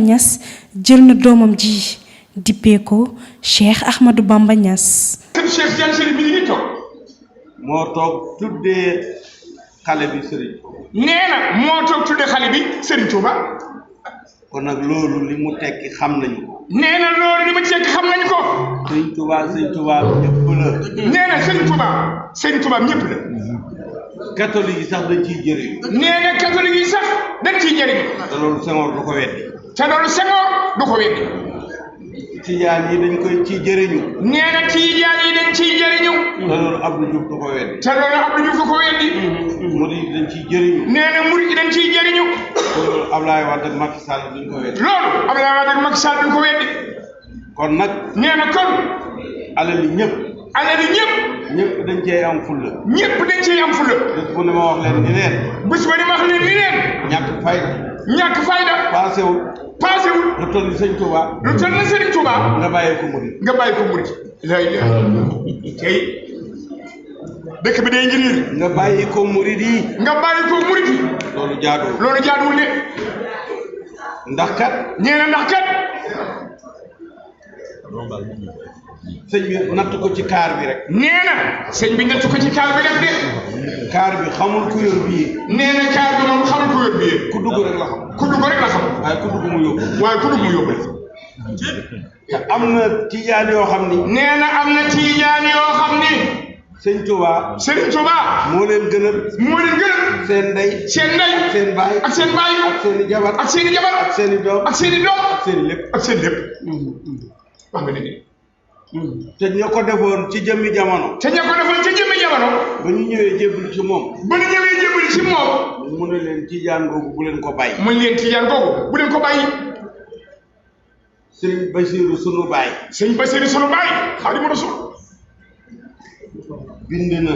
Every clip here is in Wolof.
Niass jël na doomam ji dippee ko Cheikh Ahmadou Bamba Niass. Cheikh Tidiane Chérif bi ngi toog. moo toog tuddee xale bi Serigne. nee na moo toog tuddee xale bi Serigne Touba. kon nag loolu li mu tekki xam nañu ko. nee na loolu li mu tekki xam nañu ko. Serigne Touba ñëpp la. nee na Serigne Touba ñëpp la. catholique yi sax dañ ciy jëriñu. nee na catholique yi sax dañ ciy jëriñu. te loolu Senghor du ko weddi. Tijaan yi dañ koy ciy jëriñu. nee na Tijaan yi dañ ciy jëriñu. te loolu Abdou Diouf du ko weddi. Murid yi dañ ciy jëriñu. nee na murid yi dañ ciy jëriñu. te loolu Ablaye Wade ak Macky Sall duñ ko weddi. kon nag. nee na kon. alal yi ñëpp dañ cee am fulla. bés bu ne ma wax leen ni leen. ñàkk fayda. paasewul. lu toll ni Sëñ Touba. nga bàyyi ko murid. la ilaha tey dëkk bi day ngir nga bàyyi ko murid yi. loolu jaaduwul de. ndax kat. sëñ bi natt ko ci kaar bi rek. nee na sëñ bi natt ko ci kaar bi rek de. kaar bi xamul ku yor bii. nee na kaar bi moom xamul ku yor bii. ku dugg rek la xam. waaye ku dugg mu yóbbu. te am na tijaan yoo xam ni. nee na am na tijaan yoo xam ni. Sëñ Touba. moo leen gënal. seen ndey. seen baay. ak seen jabar. ak seen i doom. ak seen lépp. wax nga dëgg. te ñoo ko defoon ci jëmmi jamono. ba ñu ñëwee jébbalu ci moom. mu ne leen tijaan googu bu leen ko bàyyi. Sëñ Basiru sunu baay. Xaadimu Rasuul. bind na.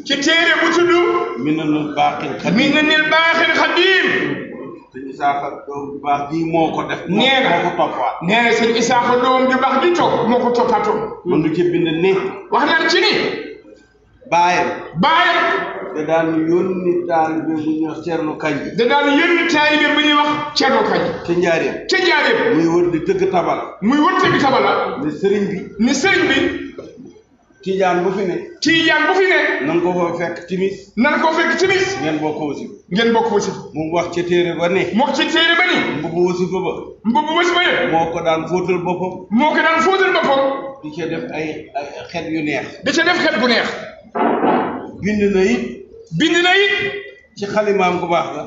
ci téere bu tudd. Minanul Baaxil Xadiim. Sëñ Isaaxa doom ju baax ji moo ko def. moo ko toppaat. nee na sëñ Isaaxa doom ju baax ji toog moo ko toppaatoon. mën nga ci bind ni. wax na ci ni. baayam. da daan yónni taalibe bu ñuy wax Cerno Kanji. ca Njaaréem. muy wër di tëgg tabala. ne sëriñ bi. Tijaan bu fi ne. nan ko fa fekk timis. ngeen bokk wasifa. mu wax ca téere ba ne. mbubu wasifa ba. moo ko daan fóotal boppam. di ca def ay xet yu neex. bind na it. ci xalimaam gu baax la.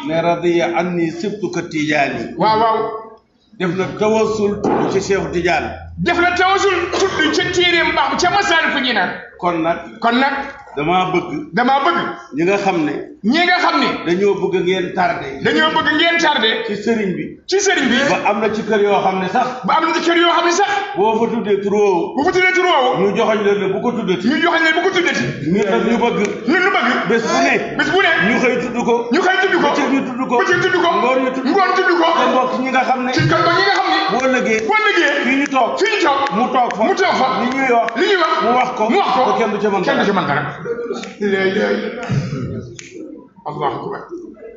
ne radiya anni sibtuka Tijaani. waaw. def na tawasul tudd ci Cheikh Tidiane. tudd ca téereem baax ca Masaalikul Jinaan. kon nag. damaa bëgg. ñi nga xam ne. dañoo bëgg ngeen tardé. ci sëriñ bi. ba am na ci kër yoo xam ne sax. boo fa tuddee tur woowu. ñu joxoñ leen ne bu ko tuddati. ñu bëgg. bés bu ne. ñu xëy tudd ko. bëccëg ñu tudd ko. ngoon ñu tudd ko. te mbokk ñi nga xam ne. boo lëgee. fii ñu toog. mu toog fa. li ñuy wax. mu wax ko. te kenn du ca mën dara.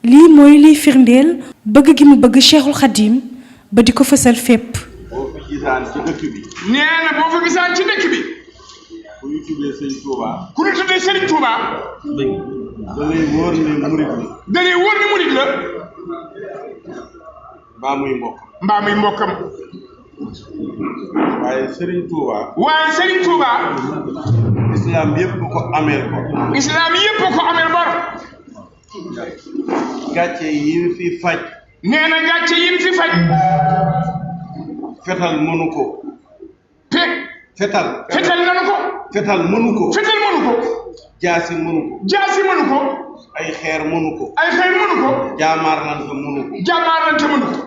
lii mooy liy firndeel bëgg gi mu bëgg Cheikhul Khadim ba di ko fësal fépp. boo fi gisaan ci dëkk bi. ku ñu tuddee Serigne Touba. da lay wóor ni murid la. mbaa muy mbokkam. waaye Serigne Touba. islam yëpp ko ameel bor. gàcce yi fi faj. nee na gàcce yi fi faj. fetal mënu ko. fetal nanu ko. fetal mënu ko. jaasi mënu ko. ay xeer mënu ko. jaamaarlante mënu ko.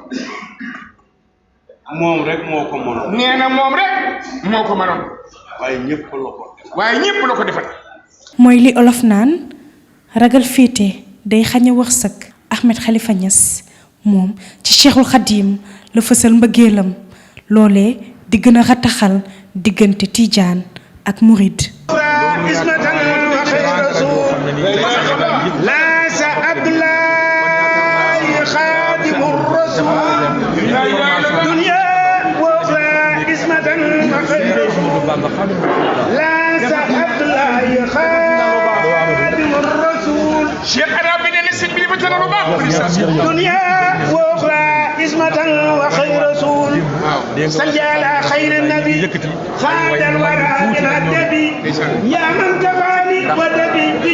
moom rek moo ko mënoon. nee na moom rek moo ko mënoon. waaye ñëpp la ko defal. mooy li olof naan ragal féete day xañ a wërsëg. Ahmed Khalifa Niass moom ci Cheikhul Khadim la fësal mbëggeelam loolee di gën a rataxal diggante Tijaan ak Murid. لا دنيا وأخرى اسمة وخير لا سحب الله خادم الرسول Cheikh Arabi nee na sëñ bi dafa tëral lu baax. دنيا وأخرى اسمة وخير رسول صلى على خير النبي خاد الورى من الدبي يا من كفاني ودبي